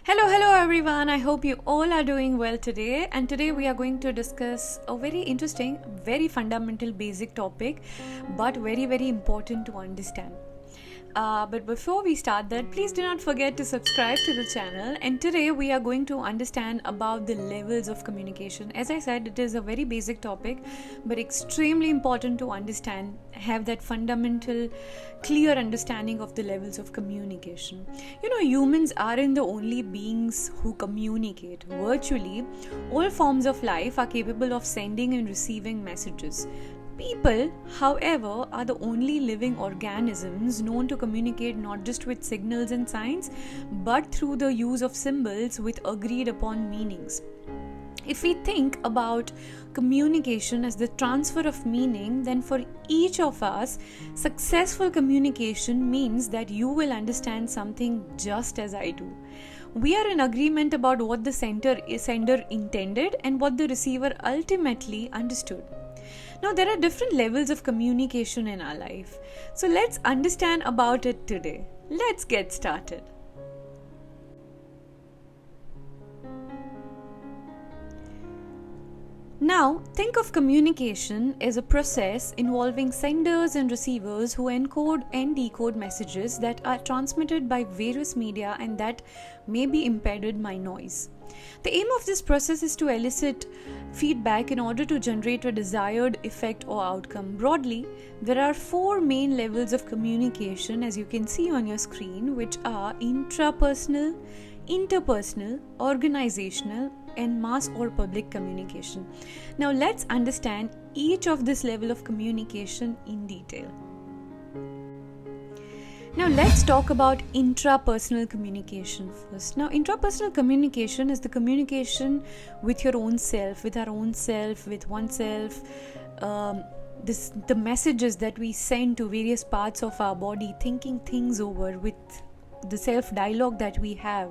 Hello everyone. I hope you all are doing well today. And today we are going to discuss a very interesting, very fundamental, basic topic, but very important to understand. But before we start that, please do not forget to subscribe to the channel. And today we are going to understand about the levels of communication. As I said, it is a very basic topic, but extremely important to understand, have that fundamental, clear understanding of the levels of communication. Humans aren't the only beings who communicate. Virtually, all forms of life are capable of sending and receiving messages. People, however, are the only living organisms known to communicate not just with signals and signs, but through the use of symbols with agreed upon meanings. If we think about communication as the transfer of meaning, then for each of us, successful communication means that you will understand something just as I do. We are in agreement about what the sender intended and what the receiver ultimately understood. Now, there are different levels of communication in our life. So let's understand about it today. Let's get started. Now, think of communication as a process involving senders and receivers who encode and decode messages that are transmitted by various media and that may be impeded by noise. The aim of this process is to elicit feedback in order to generate a desired effect or outcome. Broadly, there are four main levels of communication, as you can see on your screen, which are intrapersonal, interpersonal, organizational, and mass or public communication. Now let's understand each of this level of communication in detail. Now let's talk about intrapersonal communication first. Now intrapersonal communication is the communication with your own self, with our own self, with oneself. The messages that we send to various parts of our body, thinking things over, with the self-dialogue that we have,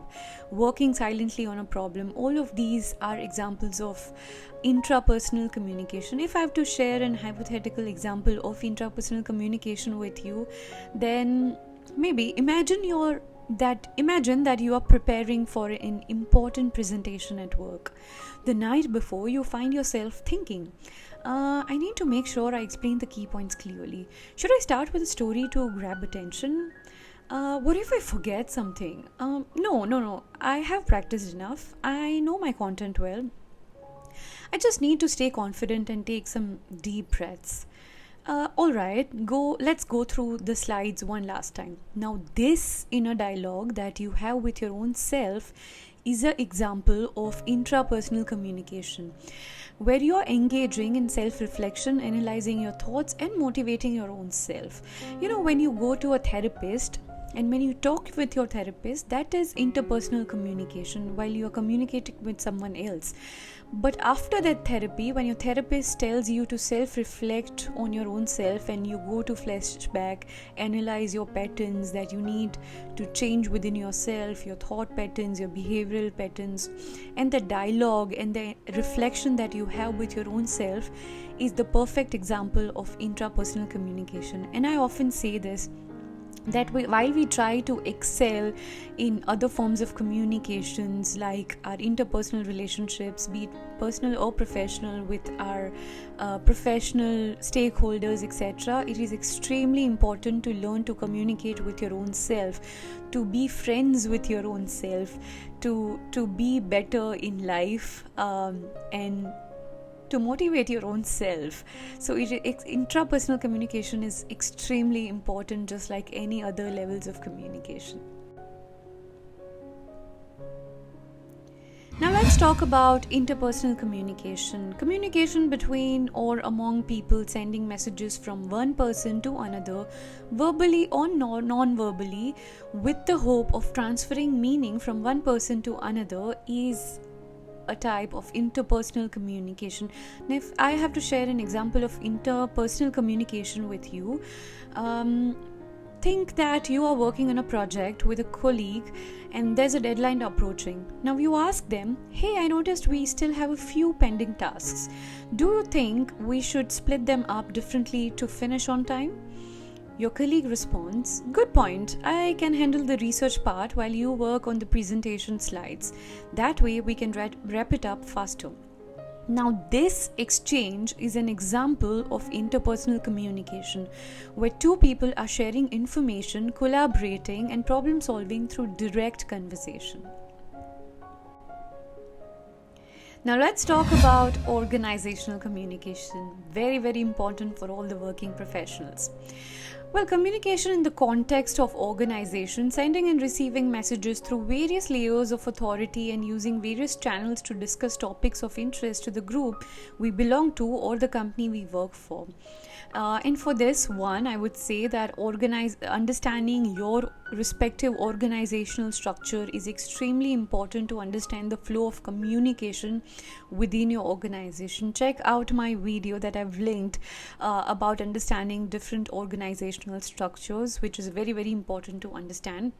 working silently on a problem. All of these are examples of intrapersonal communication. If I have to share an hypothetical example of intrapersonal communication with you, then maybe imagine that you are preparing for an important presentation at work. The night before, you find yourself thinking, I need to make sure I explain the key points clearly. Should I start with a story to grab attention? What if I forget something? No. I have practiced enough. I know my content well. I just need to stay confident and take some deep breaths. Alright, let's go through the slides one last time. Now, this inner dialogue that you have with your own self is an example of intrapersonal communication, where you are engaging in self-reflection, analyzing your thoughts, and motivating your own self. When you go to a therapist, and when you talk with your therapist, that is interpersonal communication while you are communicating with someone else. But after that therapy, when your therapist tells you to self-reflect on your own self and you go to flashback, analyze your patterns that you need to change within yourself, your thought patterns, your behavioral patterns, and the dialogue and the reflection that you have with your own self is the perfect example of intrapersonal communication. And I often say this, that while we try to excel in other forms of communications like our interpersonal relationships, be it personal or professional, with our professional stakeholders, etc., it is extremely important to learn to communicate with your own self, to be friends with your own self, to be better in life, and to motivate your own self. So intrapersonal communication is extremely important, just like any other levels of communication. Now let's talk about interpersonal communication. Communication between or among people, sending messages from one person to another, verbally or non-verbally, with the hope of transferring meaning from one person to another, is a type of interpersonal communication. Now, if I have to share an example of interpersonal communication with you, think that you are working on a project with a colleague and there's a deadline approaching. Now you ask them, hey, I noticed we still have a few pending tasks. Do you think we should split them up differently to finish on time? Your colleague responds, "Good point. I can handle the research part while you work on the presentation slides. That way we can wrap it up faster." Now, this exchange is an example of interpersonal communication, where two people are sharing information, collaborating, and problem solving through direct conversation. Now, let's talk about organizational communication. Very, very important for all the working professionals. Well, communication in the context of organization, sending and receiving messages through various layers of authority and using various channels to discuss topics of interest to the group we belong to or the company we work for. And for this one, I would say that understanding your respective organizational structure is extremely important to understand the flow of communication within your organization. Check out my video that I've linked about understanding different organizational structures, which is very, very important to understand.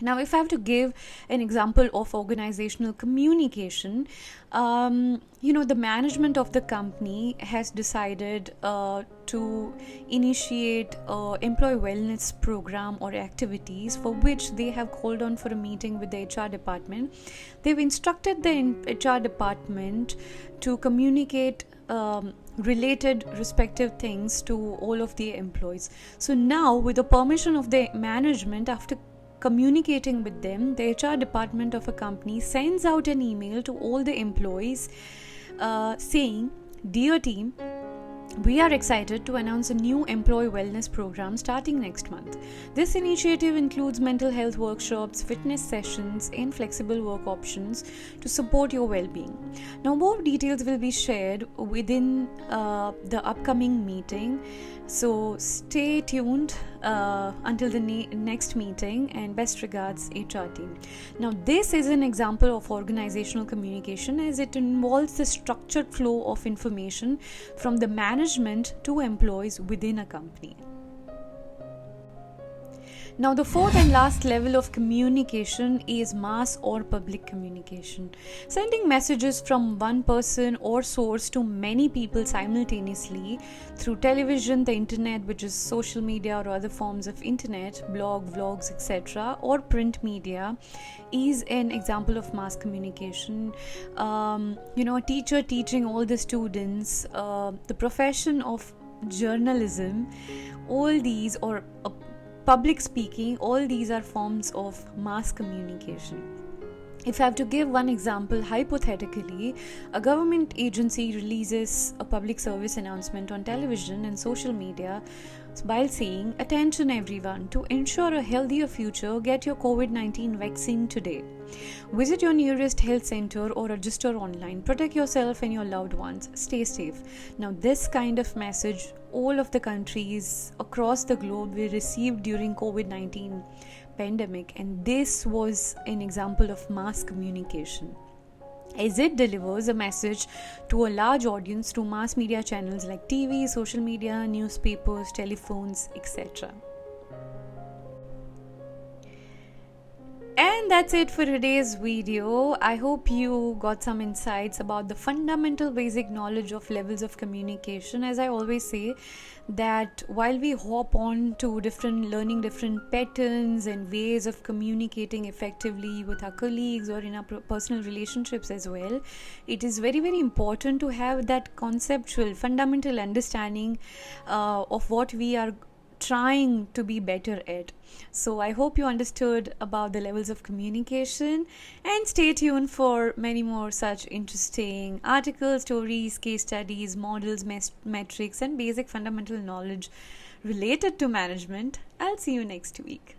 Now, if I have to give an example of organizational communication, the management of the company has decided to initiate employee wellness program or activities for which they have called on for a meeting with the HR department. They've instructed the HR department to communicate related respective things to all of the employees. So now, with the permission of the management, after communicating with them, the HR department of a company sends out an email to all the employees saying, "Dear team, we are excited to announce a new employee wellness program starting next month. This initiative includes mental health workshops, fitness sessions, and flexible work options to support your well-being." Now, more details will be shared within the upcoming meeting. So stay tuned until the next meeting, and best regards, HR team. Now, this is an example of organizational communication as it involves the structured flow of information from the management to employees within a company. Now, the fourth and last level of communication is mass or public communication. Sending messages from one person or source to many people simultaneously through television, the internet, which is social media or other forms of internet, blog, vlogs, etc., or print media, is an example of mass communication. A teacher teaching all the students, the profession of journalism, all these, or public speaking, all these are forms of mass communication. If I have to give one example, hypothetically, a government agency releases a public service announcement on television and social media while saying, "Attention everyone, to ensure a healthier future, get your COVID-19 vaccine today. Visit your nearest health center or register online. Protect yourself and your loved ones. Stay safe." Now, this kind of message all of the countries across the globe were received during COVID-19 pandemic, and this was an example of mass communication, as it delivers a message to a large audience through mass media channels like TV, social media, newspapers, telephones, etc. And that's it for today's video. I hope you got some insights about the fundamental basic knowledge of levels of communication. As I always say, that while we hop on to learning different patterns and ways of communicating effectively with our colleagues or in our personal relationships as well, it is very, very important to have that conceptual, fundamental understanding of what we are trying to be better at. So I hope you understood about the levels of communication, and stay tuned for many more such interesting articles, stories, case studies, models, metrics, and basic fundamental knowledge related to management. I'll see you next week.